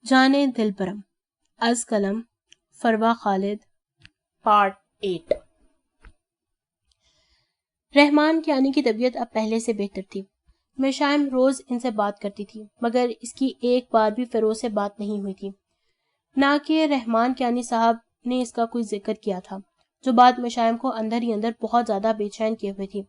جانے دل پرم از قلم فروا خالد پارٹ 8۔ رحمان کیانی کی طبیعت اب پہلے سے بہتر تھی۔ مشائم روز ان سے بات کرتی تھی، مگر اس کی ایک بار بھی فیروز سے بات نہیں ہوئی تھی، نہ کہ رحمان کیانی صاحب نے اس کا کوئی ذکر کیا تھا، جو بات مشائم کو اندر ہی اندر بہت زیادہ بے چین کیے ہوئے تھی۔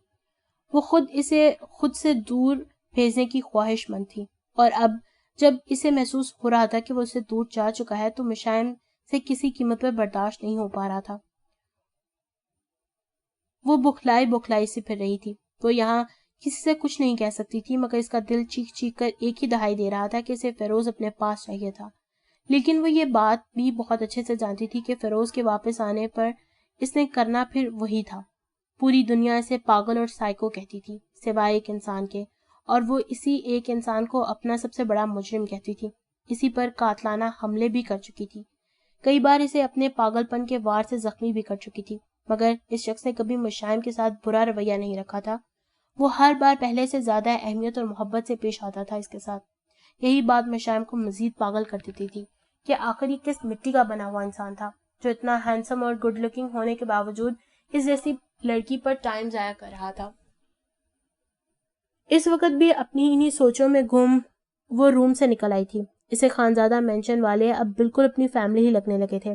وہ اسے خود سے دور بھیجنے کی خواہش مند تھی، اور اب جب اسے محسوس ہو رہا تھا کہ وہ اسے دور جا چکا ہے تو مشائم سے کسی قیمت پر برداشت نہیں ہو پا رہا تھا۔ وہ بخلائی سے پھر رہی تھی۔ وہ یہاں کسی سے کچھ نہیں کہہ سکتی تھی، مگر اس کا دل چیخ چیخ کر ایک ہی دہائی دے رہا تھا کہ اسے فیروز اپنے پاس چاہیے تھا۔ لیکن وہ یہ بات بھی بہت اچھے سے جانتی تھی کہ فیروز کے واپس آنے پر اس نے کرنا پھر وہی تھا۔ پوری دنیا اسے پاگل اور سائیکو کہتی تھی، سوائے ایک انسان کے، اور وہ اسی ایک انسان کو اپنا سب سے بڑا مجرم کہتی تھی۔ اسی پر قاتلانہ حملے بھی کر چکی تھی، کئی بار اسے اپنے پاگل پن کے وار سے زخمی بھی کر چکی تھی، مگر اس شخص نے کبھی مشائم کے ساتھ برا رویہ نہیں رکھا تھا۔ وہ ہر بار پہلے سے زیادہ اہمیت اور محبت سے پیش آتا تھا اس کے ساتھ۔ یہی بات مشائم کو مزید پاگل کر دیتی تھی کہ آخر یہ کس مٹی کا بنا ہوا انسان تھا جو اتنا ہینڈسم اور گڈ لکنگ ہونے کے باوجود اس جیسی لڑکی پر ٹائم ضائع کر رہا تھا۔ اس وقت بھی اپنی انہی سوچوں میں گم وہ روم سے نکل آئی تھی۔ اسے خانزادہ مینشن والے اب بالکل اپنی فیملی ہی لگنے لگے تھے۔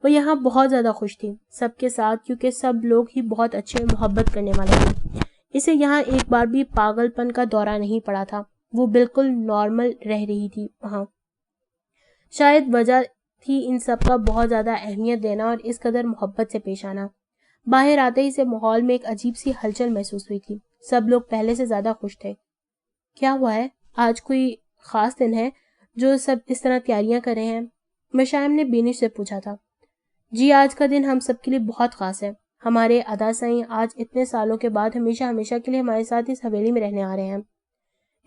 وہ یہاں بہت زیادہ خوش تھی سب کے ساتھ، کیونکہ سب لوگ ہی بہت اچھے محبت کرنے والے تھے۔ اسے یہاں ایک بار بھی پاگل پن کا دورہ نہیں پڑا تھا، وہ بالکل نارمل رہ رہی تھی وہاں۔ شاید وجہ تھی ان سب کا بہت زیادہ اہمیت دینا اور اس قدر محبت سے پیش آنا۔ باہر آتے ہی سے ماحول میں ایک عجیب سی ہلچل محسوس ہوئی تھی، سب لوگ پہلے سے زیادہ خوش تھے۔ کیا ہوا ہے؟ آج کوئی خاص دن ہے جو سب اس طرح تیاریاں کر رہے ہیں؟ مشائم نے بینش سے پوچھا تھا۔ جی، آج کا دن ہم سب کے لیے بہت خاص ہے۔ ہمارے ادا سائیں آج اتنے سالوں کے بعد ہمیشہ کے لیے ہمارے ساتھ اس حویلی میں رہنے آ رہے ہیں۔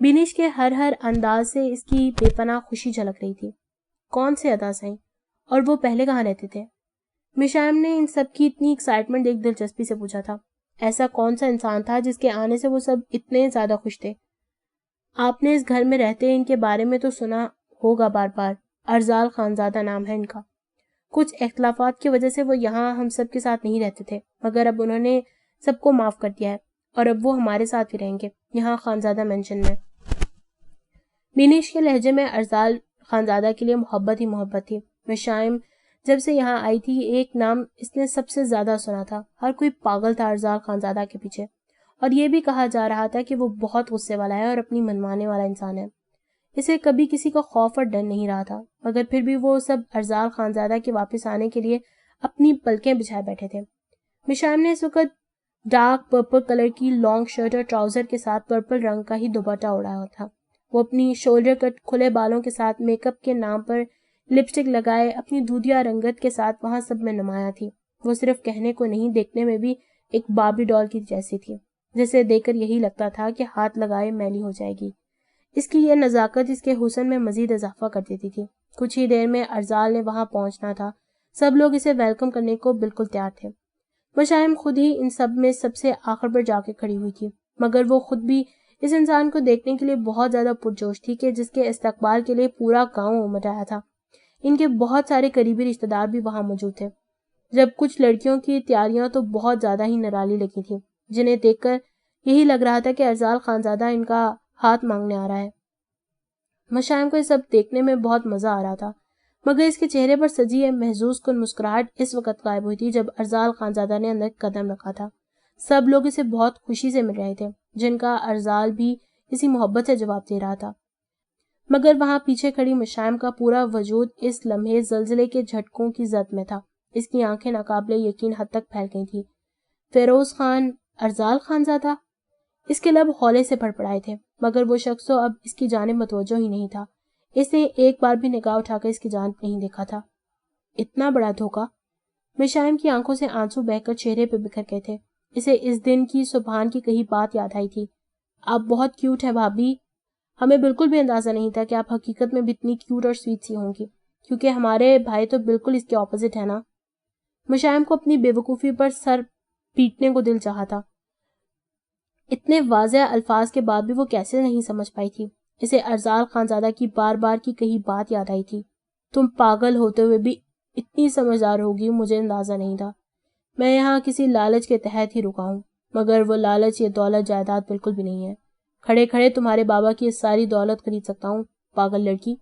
بینش کے ہر انداز سے اس کی بے پناہ خوشی جھلک رہی تھی۔ کون سے ادا سائیں؟ اور وہ پہلے کہاں رہتے تھے؟ مشائم نے ان سب کی اتنی ایکسائٹمنٹ دیکھ دلچسپی سے پوچھا تھا۔ ایسا کون سا انسان تھا جس کے آنے سے وہ سب اتنے زیادہ خوش تھے؟ آپ نے اس گھر میں رہتے ان کے بارے میں تو سنا ہوگا بار بار۔ ارزال خانزادہ نام ہے ان کا۔ کچھ اختلافات کی وجہ سے وہ یہاں ہم سب کے ساتھ نہیں رہتے تھے، مگر اب انہوں نے سب کو معاف کر دیا ہے اور اب وہ ہمارے ساتھ بھی رہیں گے یہاں خانزادہ مینشن میں۔ بینش کے لہجے میں ارزال خانزادہ کے لیے محبت ہی محبت تھی۔ مشائم جب سے یہاں آئی تھی ایک نام اس نے سب سے زیادہ سنا تھا، ہر کوئی پاگل تھا ارزال خانزادہ کے پیچھے، اور یہ بھی کہا جا رہا تھا کہ وہ بہت غصے والا ہے اور اپنی منوانے والا انسان ہے۔ اسے کبھی کسی کا خوف اور ڈر نہیں رہا تھا، مگر پھر بھی وہ سب ارزال خانزادہ کے واپس آنے کے لیے اپنی پلکیں بچھائے بیٹھے تھے۔ مشائم نے اس وقت ڈارک پرپل کلر کی لانگ شرٹ اور ٹراؤزر کے ساتھ پرپل رنگ کا ہی دوپٹہ اڑا ہوا تھا۔ وہ اپنی شولڈر کٹ کھلے بالوں کے ساتھ میک اپ کے نام پر لپسٹک لگائے اپنی دودھیا رنگت کے ساتھ وہاں سب میں نمایاں تھی۔ وہ صرف کہنے کو نہیں، دیکھنے میں بھی ایک باربی ڈال کی جیسی تھی، جسے دیکھ کر یہی لگتا تھا کہ ہاتھ لگائے میلی ہو جائے گی۔ اس کی یہ نزاکت اس کے حسن میں مزید اضافہ کر دیتی تھی۔ کچھ ہی دیر میں ارزال نے وہاں پہنچنا تھا، سب لوگ اسے ویلکم کرنے کو بالکل تیار تھے۔ مشائم خود ہی ان سب میں سب سے آخر پر جا کے کھڑی ہوئی تھی، مگر وہ خود بھی اس انسان کو دیکھنے کے لیے بہت زیادہ پرجوش تھی کہ جس کے استقبال کے لیے پورا گاؤں امٹ آیا تھا۔ ان کے بہت سارے قریبی رشتہ دار بھی وہاں موجود تھے، جب کچھ لڑکیوں کی تیاریاں تو بہت زیادہ ہی نرالی لگی تھی، جنہیں دیکھ کر یہی لگ رہا تھا کہ ارزال خانزادہ ان کا ہاتھ مانگنے آ رہا ہے۔ مشائم کو یہ سب دیکھنے میں بہت مزہ آ رہا تھا، مگر اس کے چہرے پر سجی ہے محظوظ کن مسکراہٹ اس وقت غائب ہوئی تھی جب ارزال خانزادہ نے اندر قدم رکھا تھا۔ سب لوگ اسے بہت خوشی سے مل رہے تھے، جن کا ارزال بھی اسی محبت سے جواب دے رہا تھا، مگر وہاں پیچھے کھڑی مشائم کا پورا وجود اس لمحے زلزلے کے جھٹکوں کی زد میں تھا۔ اس کی آنکھیں ناقابل یقین حد تک پھیل گئی تھی۔ فیروز خان ارزال خانزادہ؟ اس کے لب ہولے سے پڑپڑائے تھے، مگر وہ شخص تو اب اس کی جانب متوجہ ہی نہیں تھا۔ اس نے ایک بار بھی نگاہ اٹھا کر اس کی جانب نہیں دیکھا تھا۔ اتنا بڑا دھوکہ! مشائم کی آنکھوں سے آنسو بہہ کر چہرے پہ بکھر گئے تھے۔ اسے اس دن کی سبحان کی کہی بات یاد آئی تھی۔ آپ بہت کیوٹ ہے بھابی، ہمیں بالکل بھی اندازہ نہیں تھا کہ آپ حقیقت میں بھی اتنی کیوٹ اور سویٹ سی ہوں گی، کیونکہ ہمارے بھائی تو بالکل اس کے اپوزٹ ہے نا۔ مشائم کو اپنی بے وقوفی پر سر پیٹنے کو دل چاہا تھا۔ اتنے واضح الفاظ کے بعد بھی وہ کیسے نہیں سمجھ پائی تھی؟ اسے ارزال خانزادہ کی بار بار کی کہی بات یاد آئی تھی، تم پاگل ہوتے ہوئے بھی اتنی سمجھدار ہوگی مجھے اندازہ نہیں تھا. میں یہاں کسی لالچ کے تحت ہی رکا ہوں، مگر وہ لالچ، یہ دولت جائیداد بالکل بھی نہیں ہے. کھڑے کھڑے تمہارے بابا کی اس ساری دولت خرید سکتا ہوں، پاگل لڑکی.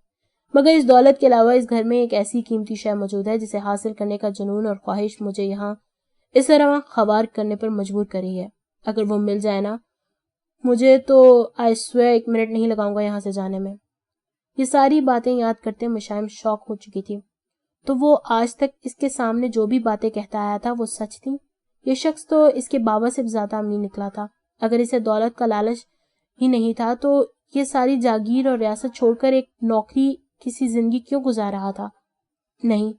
مگر اس دولت کے علاوہ اس گھر میں ایک ایسی قیمتی شے موجود ہے جسے حاصل کرنے کا جنون اور خواہش مجھے یہاں اس طرح خوار کرنے پر مجبور کر رہی ہے. اگر وہ مل جائے نا مجھے تو آئی سویئر 1 منٹ نہیں لگاؤں گا یہاں سے جانے میں. یہ ساری باتیں یاد کرتے مشائم شوق ہو چکی تھی. تو وہ آج تک اس کے سامنے جو بھی باتیں کہتا آیا تھا وہ سچ تھی. یہ شخص تو اس کے بابا سے زیادہ امین نکلا تھا. اگر اسے دولت کا لالچ ہی نہیں تھا تو یہ ساری جاگیر اور ریاست چھوڑ کر ایک نوکری کسی زندگی کیوں گزار رہا تھا؟ نہیں،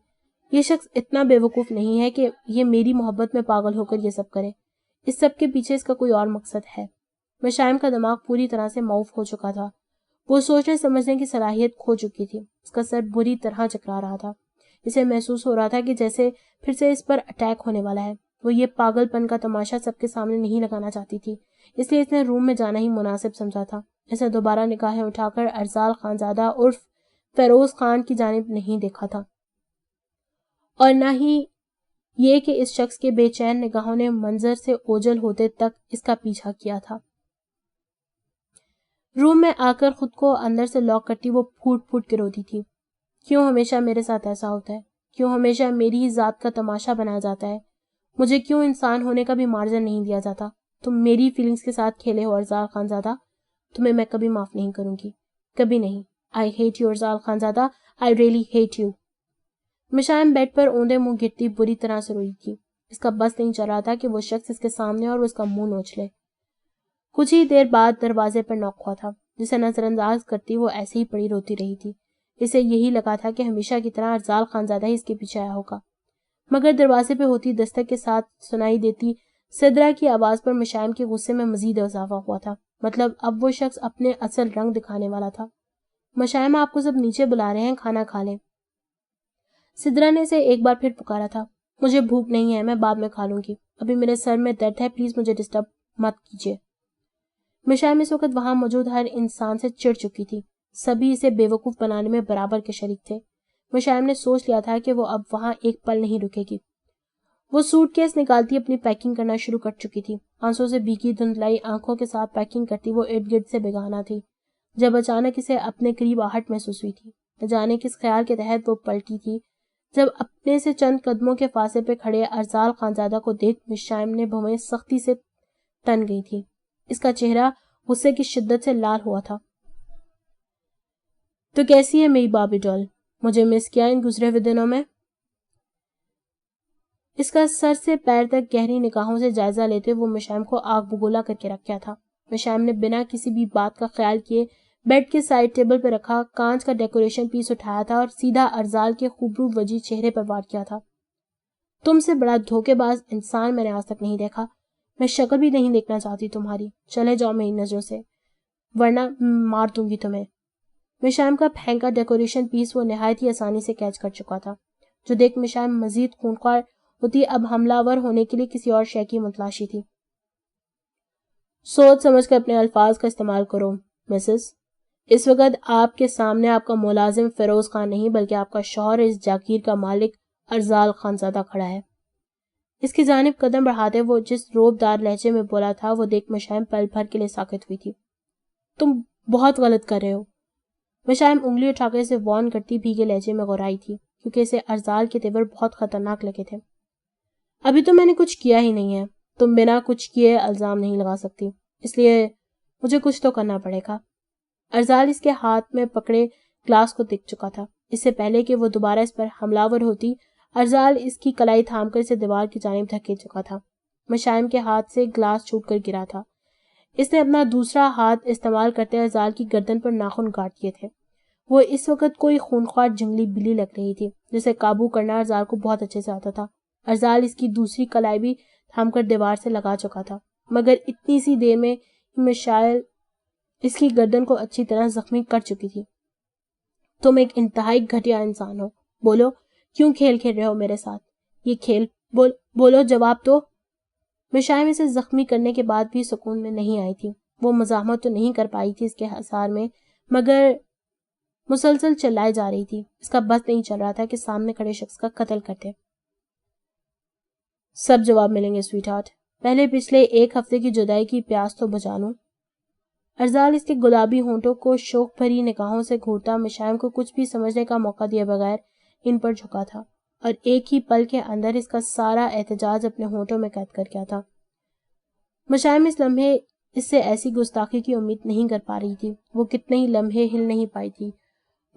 یہ شخص اتنا بے وقوف نہیں ہے کہ یہ میری محبت میں پاگل ہو کر یہ سب کرے. اس سب کے پیچھے اس کا کوئی اور مقصد ہے. مشائم کا دماغ پوری طرح سے معاف ہو چکا تھا. وہ سوچنے سمجھنے کی صلاحیت کھو چکی تھی. اس کا سر بری طرح چکرا رہا تھا. اسے محسوس ہو رہا تھا کہ جیسے پھر سے اس پر اٹیک ہونے والا ہے. وہ یہ پاگل پن کا تماشا سب کے سامنے نہیں لگانا چاہتی تھی، اس لیے اس نے روم میں جانا ہی مناسب سمجھا تھا. اسے دوبارہ نگاہیں اٹھا کر ارزال خانزادہ عرف فیروز خان کی جانب نہیں دیکھا تھا، اور نہ ہی یہ کہ اس شخص کے بے چین نگاہوں نے منظر سے اوجھل ہوتے تک اس کا پیچھا کیا تھا. روم میں آ کر خود کو اندر سے لاک کرتی وہ پھوٹ پھوٹ کے روتی تھی. کیوں ہمیشہ میرے ساتھ ایسا ہوتا ہے؟ کیوں ہمیشہ میری ہی ذات کا تماشا بنایا جاتا ہے؟ مجھے کیوں انسان ہونے کا بھی مارجن نہیں دیا جاتا؟ تم میری فیلنگز کے ساتھ کھیلے ہو ارزال خانزادہ. تمہیں میں کبھی معاف نہیں کروں گی، کبھی نہیں. I hate you Arzal Khanzada, I really hate you. Mashaim bed پر اوندے منہ گرتی بری طرح سے روئی تھی. اس کا بس نہیں چل رہا تھا کہ وہ شخص اس کے سامنے اور وہ اس کا منہ نوچ لے. کچھ ہی دیر بعد دروازے پر نوک ہوا تھا. جسے نظر انداز کرتی وہ ایسے ہی پڑی روتی رہی تھی. اسے یہی لگا تھا کہ ہمیشہ کی طرح ارزال خانزادہ ہی اس کے پیچھے آیا ہوگا. مگر دروازے پہ ہوتی دستک کے ساتھ سنائی دیتی سدرا کی آواز پر مشائم کے غصے میں مزید اضافہ ہوا تھا. مطلب اب وہ شخص اپنے اصل رنگ دکھانے والا تھا. مشائم آپ کو سب نیچے بلا رہے ہیں، کھانا کھا لیں. سدرا نے اسے ایک بار پھر پکارا تھا. مجھے بھوک نہیں ہے، میں بعد میں کھا لوں گی. ابھی میرے سر میں درد ہے، پلیز مجھے ڈسٹرب مت کیجیے. مشائم اس وقت وہاں موجود ہر انسان سے چڑ چکی تھی. سبھی اسے بے وقوف بنانے میں برابر کے شریک تھے. مشائم نے سوچ لیا تھا کہ وہ اب وہاں ایک پل نہیں رکے گی. وہ سوٹ کیس نکالتی اپنی پیکنگ کرنا شروع کر چکی تھی. آنسوں سے بھیگی دھندلائی آنکھوں کے ساتھ پیکنگ کرتی وہ ارد گرد سے بیگانہ تھی. جب اچانک اسے اپنے قریب آہٹ محسوس ہوئی تھی. نہ جانے کس خیال کے تحت وہ پلٹی تھی. جب اپنے سے چند قدموں کے فاصلے پہ کھڑے ارزال خانزادہ کو دیکھ مشائم نے بھویں سختی سے تن گئی تھی. اس کا چہرہ غصے کی شدت سے لال ہوا تھا. تو کیسی ہے میری بابی ڈال؟ مجھے مس کیا ان گزرے ہوئے دنوں میں؟ اس کا سر سے پیر تک گہری نگاہوں سے جائزہ لیتے وہ مشائم کو آگ بگولا کر کے رکھا تھا. مشائم نے بنا کسی بھی بات کا خیال کیے بیڈ کے سائڈ ٹیبل پہ رکھا کانچ کا ڈیکوریشن پیس اٹھایا تھا اور سیدھا ارزال کے خوبرو وجی چہرے پر وار کیا تھا. تم سے بڑا دھوکے باز انسان میں نے آج تک نہیں دیکھا. میں شکل بھی نہیں دیکھنا چاہتی تمہاری. چلے جاؤ میری نظروں سے ورنہ مار دوں گی تمہیں. مشائم کا پھینکا ڈیکوریشن پیس وہ نہایت ہی آسانی سے کیچ کر چکا تھا، جو دیکھ مشائم مزید خونخوار ہوتی اب حملہ ور ہونے کے لیے کسی اور شے کی متلاشی تھی. سوچ سمجھ کر اپنے الفاظ کا استعمال کرو مسز. اس وقت آپ کے سامنے آپ کا ملازم فیروز خان نہیں بلکہ آپ کا شوہر، اس جاگیر کا مالک ارزال خانزادہ کھڑا ہے. اس کی جانب قدم بڑھاتے وہ جس روب دار لہجے میں بولا تھا وہ دیکھ مشائم پل بھر کے لیے ساکت ہوئی تھی. تم بہت غلط کر رہے ہو. مشائم انگلی اٹھا کر اسے وارن کرتی بھیگے لہجے میں غورائی تھی کیونکہ اسے ارزال کے تیور بہت خطرناک لگے تھے. ابھی تو میں نے کچھ کیا ہی نہیں ہے. تم بنا کچھ کیے الزام نہیں لگا سکتی، اس لیے مجھے کچھ تو کرنا پڑے گا. ارزال اس کے ہاتھ میں پکڑے گلاس کو دیکھ چکا تھا. اس سے پہلے کہ وہ دوبارہ اس پر حملہ ور ہوتی ارزال اس کی کلائی تھام کر اسے دیوار کی جانب دھکیل چکا تھا. مشائم کے ہاتھ سے گلاس چھوٹ کر گرا تھا. اس نے اپنا دوسرا ہاتھ استعمال کرتے ارزال کی گردن پر ناخن کاٹ دیے تھے. وہ اس وقت کوئی خونخوار جنگلی بلی لگ رہی تھی جسے قابو کرنا ارزال کو بہت اچھے سے آتا تھا. ارزال اس کی دوسری کلائی بھی تھام کر دیوار سے لگا چکا تھا مگر اتنی سی دیر میں مشائل اس کی گردن کو اچھی طرح زخمی کر چکی تھی. تم ایک انتہائی گھٹیا انسان ہو. بولو کیوں کھیل کھیل رہے ہو میرے ساتھ؟ یہ کھیل بولو جواب دو. مشائم اسے زخمی کرنے کے بعد بھی سکون میں نہیں آئی تھی. وہ مزاحمت تو نہیں کر پائی تھی اس کے حصار میں مگر مسلسل چلائی جا رہی تھی. اس کا بس نہیں چل رہا تھا کہ سامنے کھڑے شخص کا قتل کرتے. سب جواب ملیں گے سویٹ ہارٹ. پہلے پچھلے 1 ہفتے کی جدائی کی پیاس تو بجا لوں. ارزال اس کے گلابی ہونٹوں کو شوق بھری نگاہوں سے گھورتا مشائم کو کچھ بھی سمجھنے کا موقع دیے بغیر ان پر جھکا تھا، اور ایک ہی پل کے اندر اس کا سارا احتجاج اپنے ہونٹوں میں قید کر گیا تھا. مشائم اس لمحے اس سے ایسی گستاخی کی امید نہیں کر پا رہی تھی. وہ کتنے ہی لمحے ہل نہیں پائی تھی.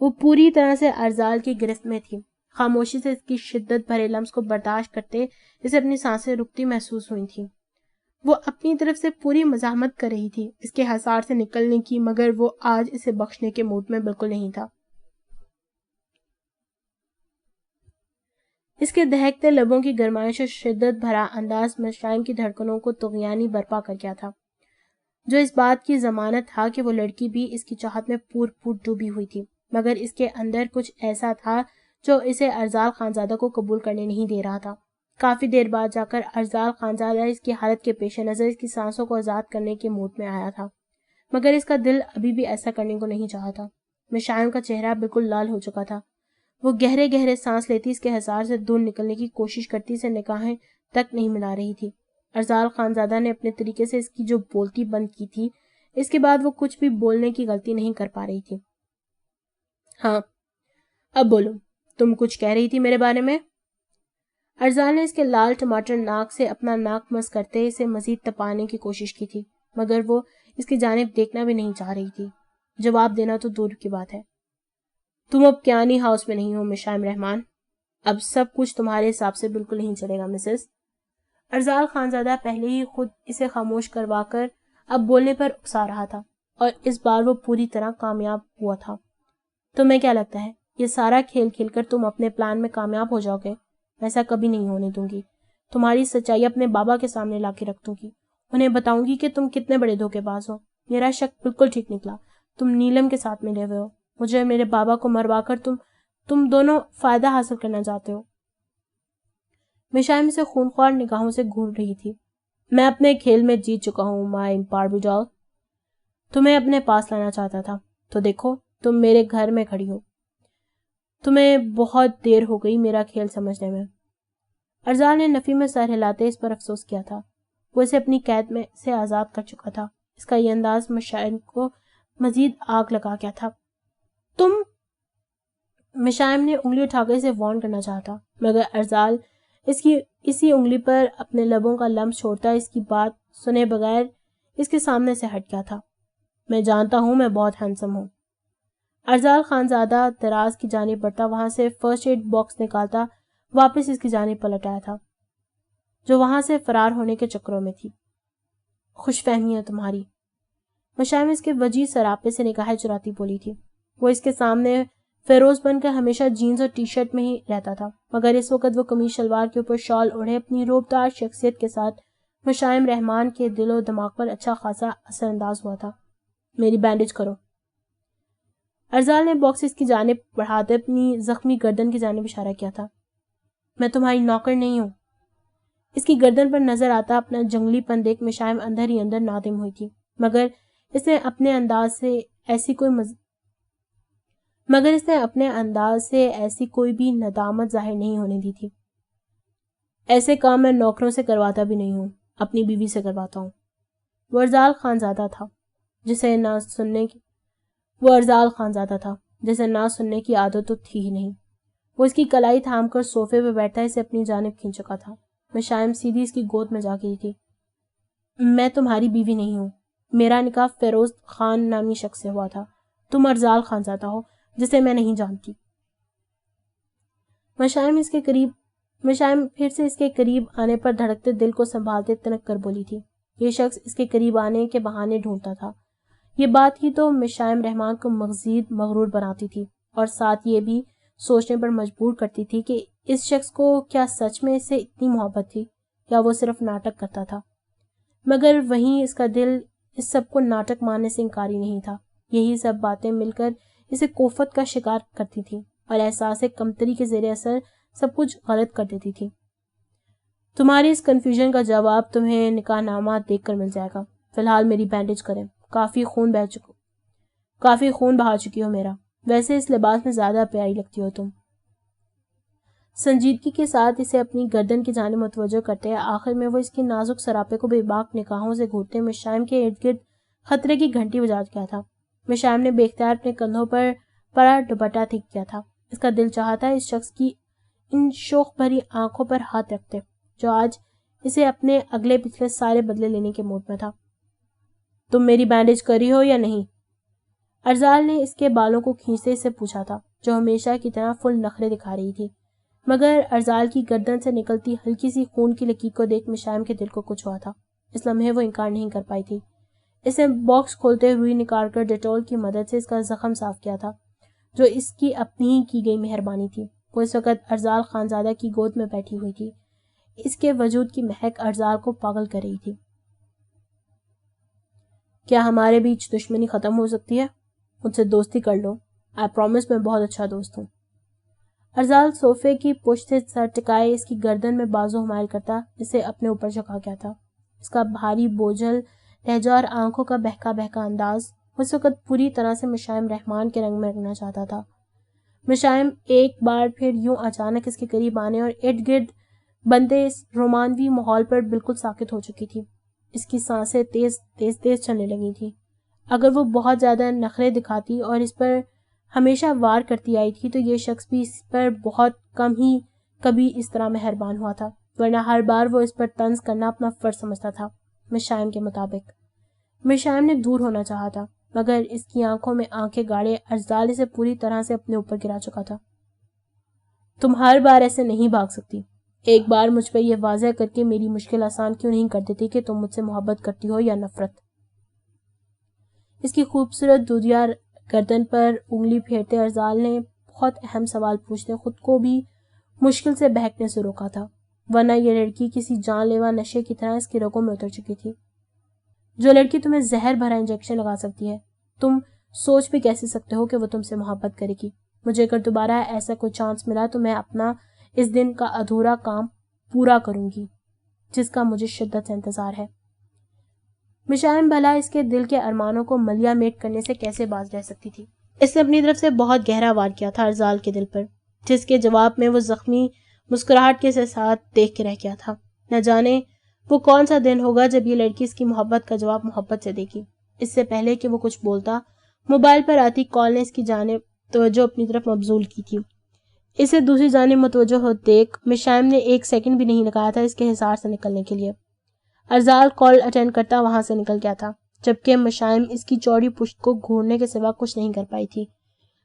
وہ پوری طرح سے ارزال کی گرفت میں تھی. خاموشی سے اس کی شدت بھرے لمس کو برداشت کرتے اسے اپنی سانسیں رکتی محسوس ہوئی تھیں. وہ اپنی طرف سے پوری مزاحمت کر رہی تھی اس کے حصار سے نکلنے کی، مگر وہ آج اسے بخشنے کے موڈ میں بالکل نہیں تھا. اس کے دہکتے لبوں کی گرمائش اور شدت بھرا انداز مشائم کی دھڑکنوں کو طغیانی برپا کر گیا تھا، جو اس بات کی ضمانت تھا کہ وہ لڑکی بھی اس کی چاہت میں پور ڈوبی ہوئی تھی. مگر اس کے اندر کچھ ایسا تھا جو اسے ارزال خانزادہ کو قبول کرنے نہیں دے رہا تھا. کافی دیر بعد جا کر ارزال خانزادہ اس کی حالت کے پیش نظر اس کی سانسوں کو آزاد کرنے کے موڈ میں آیا تھا، مگر اس کا دل ابھی بھی ایسا کرنے کو نہیں چاہا تھا. مشائم کا چہرہ بالکل لال ہو چکا تھا. وہ گہرے گہرے سانس لیتی اس کے حصار سے دور نکلنے کی کوشش کرتی سے نگاہیں تک نہیں ملا رہی تھی. ارزال خانزادہ نے اپنے طریقے سے اس کی جو بولتی بند کی تھی، اس کے بعد وہ کچھ بھی بولنے کی غلطی نہیں کر پا رہی تھی. ہاں اب بولو، تم کچھ کہہ رہی تھی میرے بارے میں. ارزال نے اس کے لال ٹماٹر ناک سے اپنا ناک مس کرتے اسے مزید تپانے کی کوشش کی تھی، مگر وہ اس کی جانب دیکھنا بھی نہیں چاہ رہی تھی. جواب دینا تو دور کی بات ہے. تم اب کیانی ہاؤس میں نہیں ہو مشائم رحمان. اب سب کچھ تمہارے حساب سے بالکل نہیں چلے گا مسز. ارزال خانزادہ پہلے ہی خود اسے خاموش کروا کر اب بولنے پر اکسا رہا تھا، اور اس بار وہ پوری طرح کامیاب ہوا تھا. تمہیں کیا لگتا ہے یہ سارا کھیل کھیل کر تم اپنے پلان میں کامیاب ہو جاؤ گے؟ ایسا کبھی نہیں ہونے دوں گی. تمہاری سچائی اپنے بابا کے سامنے لا کے رکھ دوں گی. انہیں بتاؤں گی کہ تم کتنے بڑے دھوکے باز ہو. میرا شک بالکل ٹھیک نکلا. تم نیلم کے ساتھ ملے ہوئے ہو. مجھے اور میرے بابا کو مروا کر تم دونوں فائدہ حاصل کرنا چاہتے ہو. مشائم سے خونخوار نگاہوں سے گھور رہی تھی. میں اپنے کھیل میں جیت چکا ہوں مائی باربی ڈال. تمہیں اپنے پاس لانا چاہتا تھا تو دیکھو تم میرے گھر میں کھڑی ہو. تمہیں بہت دیر ہو گئی میرا کھیل سمجھنے میں. ارزال نے نفی میں سر ہلاتے اس پر افسوس کیا تھا. وہ اسے اپنی قید میں سے آزاد کر چکا تھا. اس کا یہ انداز مشائم کو مزید آگ لگا گیا تھا. تم مشائم نے انگلی اٹھا کر اسے وارن کرنا چاہتا، مگر ارزال اسی انگلی پر اپنے لبوں کا لمس چھوڑتا اس کی بات سنے بغیر اس کے سامنے سے ہٹ گیا تھا. میں جانتا ہوں میں بہت ہینڈسم ہوں. ارزال خانزادہ دراز کی جانب بڑھتا وہاں سے فرسٹ ایڈ باکس نکالتا واپس اس کی جانب پلٹ آیا تھا، جو وہاں سے فرار ہونے کے چکروں میں تھی. خوش فہمی ہے تمہاری. مشائم اس کے وجیح سراپے سے نگاہیں چراتی بولی تھی. وہ اس کے سامنے فیروز بن کر ہمیشہ جینز اور ٹی شرٹ میں ہی رہتا تھا، مگر اس وقت وہ قمیض شلوار کے اوپر شال اوڑھے اپنی روبدار شخصیت کے ساتھ مشائم رحمان کے دل و دماغ پر اچھا خاصا اثر انداز ہوا تھا. میری بینڈیج کرو. ارزال نے باکس اس کی جانب بڑھاتے اپنی زخمی گردن کی جانب اشارہ کیا تھا. میں تمہاری نوکر نہیں ہوں. اس کی گردن پر نظر آتا اپنا جنگلی پن دیکھ مشائم اندر ہی اندر نادم ہوئی تھی، مگر اس نے اپنے انداز سے ایسی کوئی بھی ندامت ظاہر نہیں ہونے دی تھی. ایسے کام میں نوکروں سے کرواتا بھی نہیں ہوں، اپنی بیوی سے کرواتا ہوں. وہ ارزال خانزادہ تھا جسے نہ سننے کی عادت تو تھی ہی نہیں. وہ اس کی کلائی تھام کر صوفے پہ بیٹھا اسے اپنی جانب کھینچ چکا تھا. مشائم سیدھی اس کی گود میں جا گئی تھی. میں تمہاری بیوی نہیں ہوں. میرا نکاح فیروز خان نامی شخص سے ہوا تھا. تم ارزال خانزادہ ہو جسے میں نہیں جانتی. مشائم پھر سے اس کے قریب آنے پر دھڑکتے دل کو سنبھالتے تنک کر بولی تھی. یہ شخص اس کے قریب آنے کے بہانے ڈھونڈتا تھا. یہ بات ہی تو مشائم رحمان کو مزید مغرور بناتی تھی، اور ساتھ یہ بھی سوچنے پر مجبور کرتی تھی کہ اس شخص کو کیا سچ میں اس سے اتنی محبت تھی یا وہ صرف ناٹک کرتا تھا. مگر وہیں اس کا دل اس سب کو ناٹک ماننے سے انکاری نہیں تھا. یہی سب باتیں مل کر اسے کوفت کا شکار کرتی تھی اور احساس کمتری کے زیر اثر سب کچھ غلط کر دیتی تھی. تمہاری اس کنفیوژن کا جواب تمہیں نکاح نامہ دیکھ کر مل جائے گا. فی الحال میری بینڈیج کریں. کافی خون بہا چکی ہو میرا. ویسے اس لباس میں زیادہ پیاری لگتی ہو تم۔ سنجیدگی کے ساتھ اسے اپنی گردن کی جانب متوجہ کرتے آخر میں وہ اس کی نازک سراپے کو بے باک نگاہوں سے گھورتے مشائم کے ارد گرد خطرے کی گھنٹی بجا گیا تھا۔ مشائم نے بے اختیار اپنے کندھوں پر پڑا دوپٹہ تھک کیا تھا۔ اس کا دل چاہتا اس شخص کی ان شوق بھری آنکھوں پر ہاتھ رکھتے جو آج اسے اپنے اگلے پچھلے سارے بدلے لینے کے موڈ میں تھا۔ تم میری بینڈیج کری ہو یا نہیں؟ ارزال نے اس کے بالوں کو کھینچتے اسے پوچھا تھا، جو ہمیشہ کی طرح فل نخرے دکھا رہی تھی، مگر ارزال کی گردن سے نکلتی ہلکی سی خون کی لکیر کو دیکھ مشائم کے دل کو کچھ ہوا تھا۔ اس لمحے وہ انکار نہیں کر پائی تھی۔ اس نے باکس کھولتے ہوئے نکال کر ڈیٹول کی مدد سے اس کا زخم صاف کیا تھا، جو اس کی اپنی ہی کی گئی مہربانی تھی۔ وہ اس وقت ارزال خانزادہ کی گود میں بیٹھی ہوئی تھی۔ اس کے وجود کی مہک ارزال کو پاگل کر رہی تھی۔ کیا ہمارے بیچ دشمنی ختم ہو سکتی ہے؟ مجھ سے دوستی کر لو۔ آئی پرومس میں بہت اچھا دوست ہوں۔ ارزال صوفے کی پشت سے سر ٹکائے اس کی گردن میں بازو حمائل کرتا اسے اپنے اوپر جھکا کیا تھا۔ اس کا بھاری بوجھل لہجہ اور آنکھوں کا بہکا بہکا انداز اس وقت پوری طرح سے مشائم رحمان کے رنگ میں رنگنا چاہتا تھا۔ مشائم ایک بار پھر یوں اچانک اس کے قریب آنے اور ارد گرد بنتے اس رومانوی ماحول پر بالکل ساکت ہو چکی تھی۔ اس کی سانسیں تیز تیز تیز چلنے لگی تھی۔ اگر وہ بہت زیادہ نخرے دکھاتی اور اس پر ہمیشہ وار کرتی آئی تھی تو یہ شخص بھی اس پر بہت کم ہی کبھی اس طرح مہربان ہوا تھا، ورنہ ہر بار وہ اس پر طنز کرنا اپنا فرض سمجھتا تھا۔ مشائم کے مطابق مشائم نے دور ہونا چاہا تھا، مگر اس کی آنکھوں میں آنکھیں گاڑے ارزال اسے پوری طرح سے اپنے اوپر گرا چکا تھا۔ تم ہر بار ایسے نہیں بھاگ سکتی۔ ایک بار مجھ پہ یہ واضح کر کے میری مشکل آسان کیوں نہیں کر دیتی کہ تم مجھ سے محبت کرتی ہو یا نفرت؟ اس کی خوبصورت دودھیا گردن پر انگلی پھیرتے ارزال نے بہت اہم سوال پوچھتے خود کو بھی مشکل سے بہکنے سے روکا تھا، ورنہ یہ لڑکی کسی جان لیوا نشے کی طرح اس کی رگوں میں اتر چکی تھی۔ جو لڑکی تمہیں زہر بھرا انجیکشن لگا سکتی ہے، تم سوچ بھی کیسے سکتے ہو کہ وہ تم سے محبت کرے گی؟ مجھے اگر دوبارہ ایسا کوئی چانس ملا تو میں اپنا اس دن کا ادھورا کام پورا کروں گی جس کا مجھے شدت سے انتظار ہے۔ مشائم بھلا اس کے دل کے ارمانوں کو ملیا میٹ کرنے سے کیسے باز رہ سکتی تھی؟ اس نے اپنی طرف سے بہت گہرا وار کیا تھا ارزال کے دل پر، جس کے جواب میں وہ زخمی مسکراہٹ کے ساتھ دیکھ کے رہ گیا تھا۔ نہ جانے وہ کون سا دن ہوگا جب یہ لڑکی اس کی محبت کا جواب محبت سے دے گی۔ اس سے پہلے کہ وہ کچھ بولتا، موبائل پر آتی کال نے اس کی جانب توجہ اپنی طرف مبذول کی تھی۔ اسے دوسری جانب متوجہ ہو دیکھ مشائم نے ایک سیکنڈ بھی نہیں لگایا تھا اس کے حصار سے نکلنے کے لیے۔ ارزال کال اٹینڈ کرتا وہاں سے نکل گیا تھا، جبکہ مشائم اس کی چوڑی پشت کو گھورنے کے سوا کچھ نہیں کر پائی تھی،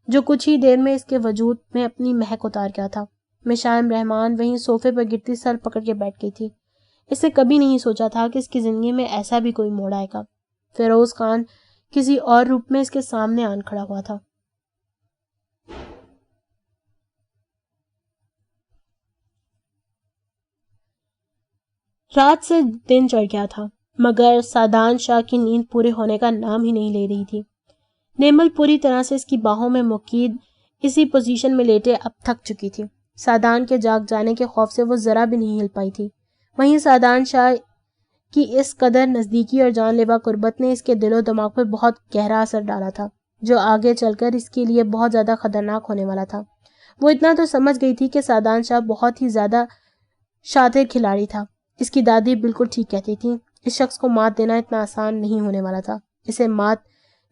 جو کچھ ہی دیر میں اس کے وجود میں اپنی مہک اتار گیا تھا۔ مشائم رحمان وہیں صوفے پر گرتی سر پکڑ کے بیٹھ گئی تھی۔ اس نے کبھی نہیں سوچا تھا کہ اس کی زندگی میں ایسا بھی کوئی موڑ آئے گا۔ فیروز خان کسی اور روپ میں اس کے سامنے آن کھڑا ہوا تھا۔ رات سے دن چڑھ گیا تھا، مگر سعدان شاہ کی نیند پورے ہونے کا نام ہی نہیں لے رہی تھی۔ نیمل پوری طرح سے اس کی باہوں میں مقید اسی پوزیشن میں لیٹے اب تھک چکی تھی۔ سعدان کے جاگ جانے کے خوف سے وہ ذرا بھی نہیں ہل پائی تھی۔ وہیں سعدان شاہ کی اس قدر نزدیکی اور جان لیوا قربت نے اس کے دل و دماغ پر بہت گہرا اثر ڈالا تھا، جو آگے چل کر اس کے لیے بہت زیادہ خطرناک ہونے والا تھا۔ وہ اتنا تو سمجھ گئی تھی کہ سعدان شاہ بہت ہی زیادہ شاطر کھلاڑی تھا۔ اس کی دادی بالکل ٹھیک کہتی تھی، اس شخص کو مات دینا اتنا آسان نہیں ہونے والا تھا۔ اسے مات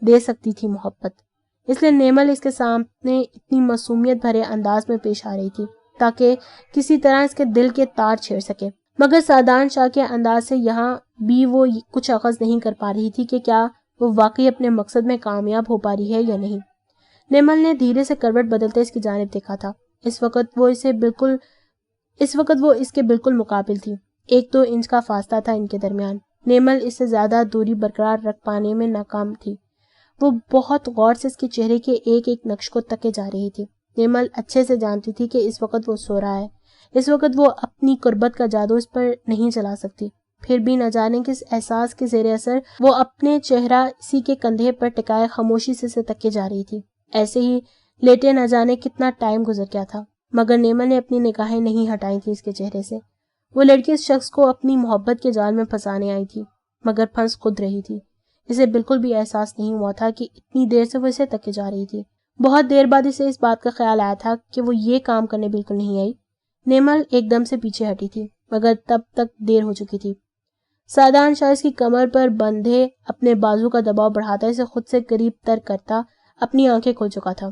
دے سکتی تھی محبت، اس لیے نیمل اس کے سامنے اتنی معصومیت بھرے انداز میں پیش آ رہی تھی تاکہ کسی طرح اس کے دل کے تار چھیڑ سکے۔ مگر سعدان شاہ کے انداز سے یہاں بھی وہ کچھ اخذ نہیں کر پا رہی تھی کہ کیا وہ واقعی اپنے مقصد میں کامیاب ہو پا رہی ہے یا نہیں۔ نیمل نے دھیرے سے کروٹ بدلتے اس کی جانب دیکھا تھا۔ اس وقت وہ اس کے بالکل مقابل تھی۔ 1-2 انچ کا فاصلہ تھا ان کے درمیان۔ نیمل اس سے زیادہ دوری برقرار رکھ پانے میں ناکام تھی۔ وہ بہت غور سے اس کے چہرے کے ایک ایک نقش کو تکے جا رہی تھی۔ نیمل اچھے سے جانتی تھی کہ اس وقت وہ سو رہا ہے، اس وقت وہ اپنی قربت کا جادو اس پر نہیں چلا سکتی، پھر بھی نہ جانے کس احساس کے زیر اثر وہ اپنے چہرہ اسی کے کندھے پر ٹکائے خاموشی سے تکے جا رہی تھی۔ ایسے ہی لیٹے نہ جانے کتنا ٹائم گزر گیا تھا، مگر نیمل نے اپنی نگاہیں نہیں ہٹائی تھی اس کے چہرے سے۔ وہ لڑکی اس شخص کو اپنی محبت کے جال میں پھنسانے آئی تھی، مگر پھنس خود رہی تھی۔ اسے بالکل بھی احساس نہیں ہوا تھا کہ اتنی دیر سے وہ اسے تکے جا رہی تھی۔ بہت دیر بعد اسے اس بات کا خیال آیا تھا کہ وہ یہ کام کرنے بالکل نہیں آئی۔ نیمل ایک دم سے پیچھے ہٹی تھی مگر تب تک دیر ہو چکی تھی۔ سادان شاہ اس کی کمر پر بندھے اپنے بازو کا دباؤ بڑھاتا اسے خود سے قریب تر کرتا اپنی آنکھیں کھول چکا تھا۔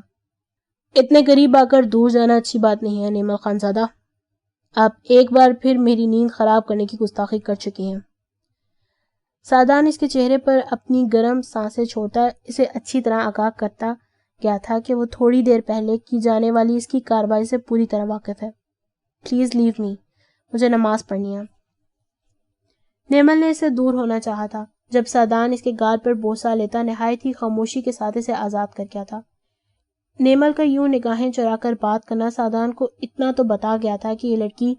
اتنے قریب آ کر دور جانا اچھی بات نہیں ہے نیمل خانزادہ، آپ ایک بار پھر میری نیند خراب کرنے کی گستاخی کر چکی ہیں۔ سادان اس کے چہرے پر اپنی گرم سانسیں چھوڑتا اسے اچھی طرح آگاہ کرتا گیا تھا کہ وہ تھوڑی دیر پہلے کی جانے والی اس کی کارروائی سے پوری طرح واقف ہے۔ پلیز لیو می، مجھے نماز پڑھنی ہے۔ نیمل نے اسے دور ہونا چاہا تھا جب سادان اس کے گال پر بوسہ لیتا نہایت ہی خاموشی کے ساتھ اسے آزاد کر گیا تھا۔ نیمل کا یوں نگاہیں چرا کر بات کرنا سادان کو اتنا تو بتا گیا تھا کہ یہ لڑکی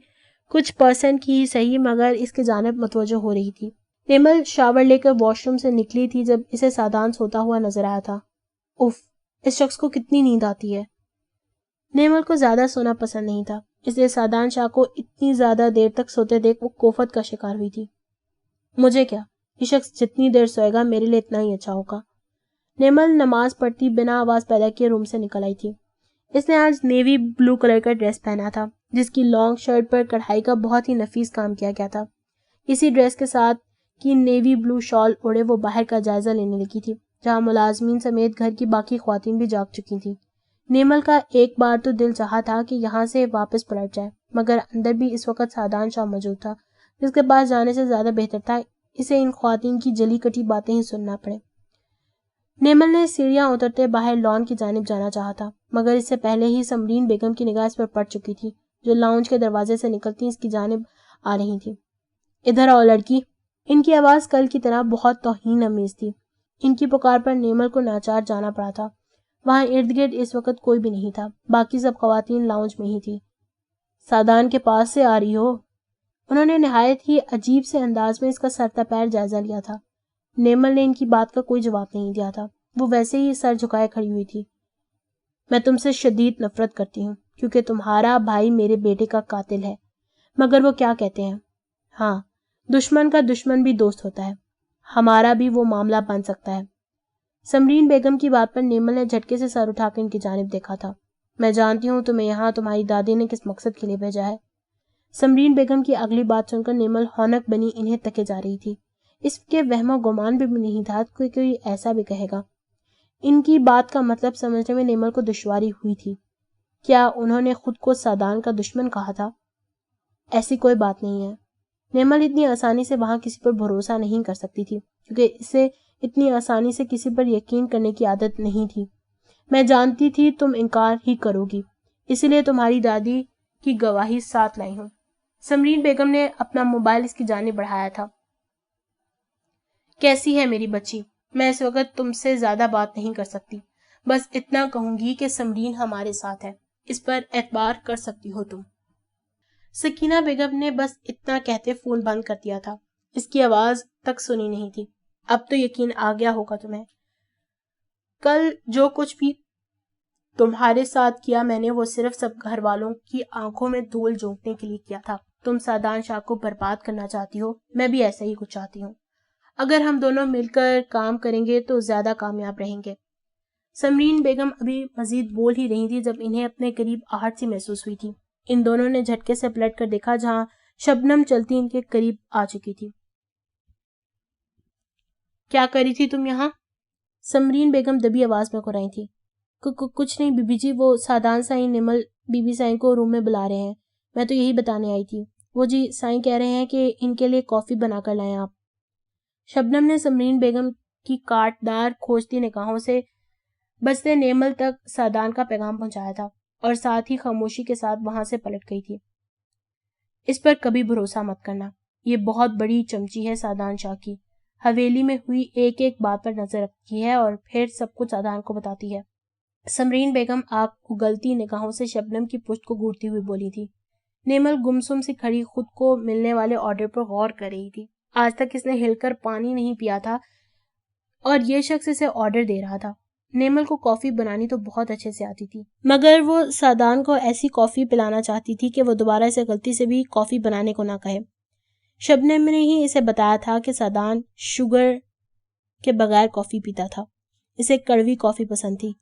کچھ پرسن کی ہی صحیح مگر اس کے جانب متوجہ ہو رہی تھی۔ نیمل شاور لے کر واش روم سے نکلی تھی جب اسے سادان سوتا ہوا نظر آیا تھا۔ اف، اس شخص کو کتنی نیند آتی ہے۔ نیمل کو زیادہ سونا پسند نہیں تھا، اس لیے سادان شاہ کو اتنی زیادہ دیر تک سوتے دیکھ وہ کوفت کا شکار ہوئی تھی۔ مجھے کیا، یہ شخص جتنی دیر سوئے گا میرے لیے اتنا ہی اچھا ہوگا۔ نیمل نماز پڑھتی بنا آواز پیدا کیے روم سے نکل آئی تھی۔ اس نے آج نیوی بلو کلر کا ڈریس پہنا تھا جس کی لانگ شرٹ پر کڑھائی کا بہت ہی نفیس کام کیا گیا تھا۔ اسی ڈریس کے ساتھ کی نیوی بلو شال اوڑے وہ باہر کا جائزہ لینے لگی تھی جہاں ملازمین سمیت گھر کی باقی خواتین بھی جاگ چکی تھیں۔ نیمل کا ایک بار تو دل چاہا تھا کہ یہاں سے واپس پلٹ جائے مگر اندر بھی اس وقت سادان شاہ موجود تھا جس کے پاس جانے سے زیادہ بہتر تھا اسے ان خواتین کی جلی کٹی باتیں ہی سننا پڑے۔ نیمل نے سیڑھیاں اترتے باہر لان کی جانب جانا چاہا تھا مگر اس سے پہلے ہی سمرین بیگم کی نگاہ اس پر پڑ چکی تھی جو لاؤنج کے دروازے سے نکلتی اس کی جانب آ رہی تھی۔ ادھر آؤ لڑکی، ان کی آواز کل کی طرح بہت توہین امیز تھی۔ ان کی پکار پر نیمل کو ناچار جانا پڑا تھا۔ وہاں ارد گرد اس وقت کوئی بھی نہیں تھا، باقی سب خواتین لاؤنج میں ہی تھی۔ سادان کے پاس سے آ رہی ہو؟ انہوں نے نہایت ہی عجیب سے انداز میں اس کا سر تپیر جائزہ لیا تھا۔ نیمل نے ان کی بات کا کوئی جواب نہیں دیا تھا، وہ ویسے ہی سر جھکائے کھڑی ہوئی تھی۔ میں تم سے شدید نفرت کرتی ہوں کیونکہ تمہارا بھائی میرے بیٹے کا قاتل ہے۔ مگر وہ کیا کہتے ہیں، ہاں، دشمن کا دشمن بھی دوست ہوتا ہے، ہمارا بھی وہ معاملہ بن سکتا ہے۔ سمرین بیگم کی بات پر نیمل نے جھٹکے سے سر اٹھا کر ان کی جانب دیکھا تھا۔ میں جانتی ہوں تمہیں یہاں تمہاری دادی نے کس مقصد کے لیے بھیجا ہے۔ سمرین بیگم کی اگلی بات سن کر نیمل ہونک بنی انہیں تکے جا رہی تھی۔ اس کے وہم و گمان بھی نہیں تھا کہ کوئی ایسا بھی کہے گا۔ ان کی بات کا مطلب سمجھنے میں نیمل کو دشواری ہوئی تھی۔ کیا انہوں نے خود کو سادان کا دشمن کہا تھا؟ ایسی کوئی بات نہیں ہے۔ نیمل اتنی آسانی سے وہاں کسی پر بھروسہ نہیں کر سکتی تھی کیونکہ اسے اتنی آسانی سے کسی پر یقین کرنے کی عادت نہیں تھی۔ میں جانتی تھی تم انکار ہی کرو گی، اسی لیے تمہاری دادی کی گواہی ساتھ لائی ہوں۔ سمرین بیگم نے اپنا موبائل اس کی جانب بڑھایا تھا۔ کیسی ہے میری بچی؟ میں اس وقت تم سے زیادہ بات نہیں کر سکتی، بس اتنا کہوں گی کہ سمرین ہمارے ساتھ ہے، اس پر اعتبار کر سکتی ہو تم۔ سکینہ بیگم نے بس اتنا کہتے فون بند کر دیا تھا، اس کی آواز تک سنی نہیں تھی۔ اب تو یقین آ گیا ہوگا تمہیں۔ کل جو کچھ بھی تمہارے ساتھ کیا میں نے وہ صرف سب گھر والوں کی آنکھوں میں دھول جھونکنے کے لیے کیا تھا۔ تم سادان شاہ کو برباد کرنا چاہتی ہو، میں بھی ایسا ہی کچھ چاہتی ہوں۔ اگر ہم دونوں مل کر کام کریں گے تو زیادہ کامیاب رہیں گے۔ سمرین بیگم ابھی مزید بول ہی رہی تھی جب انہیں اپنے قریب آہٹ سی محسوس ہوئی تھی۔ ان دونوں نے جھٹکے سے پلٹ کر دیکھا جہاں شبنم چلتی ان کے قریب آ چکی تھی۔ کیا کری تھی تم یہاں؟ سمرین بیگم دبی آواز میں کرائی تھی۔ کچھ نہیں بی بی جی، وہ سادان سائیں نیمل بی بی سائیں کو روم میں بلا رہے ہیں، میں تو یہی بتانے آئی تھی۔ وہ جی سائیں کہہ رہے ہیں کہ ان کے لیے کافی بنا کر لائیں آپ۔ شبنم نے سمرین بیگم کی کاٹدار کھوجتی نگاہوں سے بچتے نیمل تک سادان کا پیغام پہنچایا تھا اور ساتھ ہی خاموشی کے ساتھ وہاں سے پلٹ گئی تھی۔ اس پر کبھی بھروسہ مت کرنا، یہ بہت بڑی چمچی ہے سادان شاہ کی، حویلی میں ہوئی ایک ایک بات پر نظر رکھتی ہے اور پھر سب کچھ سادان کو بتاتی ہے۔ سمرین بیگم آنکھ اگلتی نگاہوں سے شبنم کی پشت کو گھورتی ہوئی بولی تھی۔ نیمل گمسم سی کھڑی خود کو ملنے والے آرڈر پر غور کر رہی تھی۔ آج تک اس نے ہل کر پانی نہیں پیا تھا اور یہ شخص اسے آرڈر دے رہا تھا۔ نیمل کو کافی بنانی تو بہت اچھے سے آتی تھی مگر وہ سادان کو ایسی کافی پلانا چاہتی تھی کہ وہ دوبارہ اسے غلطی سے بھی کافی بنانے کو نہ کہے۔ شبنم نے ہی اسے بتایا تھا کہ سادان شوگر کے بغیر کافی پیتا تھا، اسے کڑوی کافی پسند تھی۔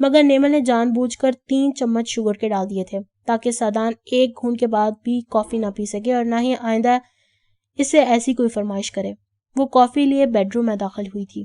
مگر نیمل نے جان بوجھ کر 3 چمچ شوگر کے ڈال دیے تھے تاکہ سادان ایک گھونٹ کے بعد بھی کافی نہ پی سکے اور نہ ہی آئندہ اس سے ایسی کوئی فرمائش کرے۔ وہ کافی لیے بیڈ روم میں داخل ہوئی تھی۔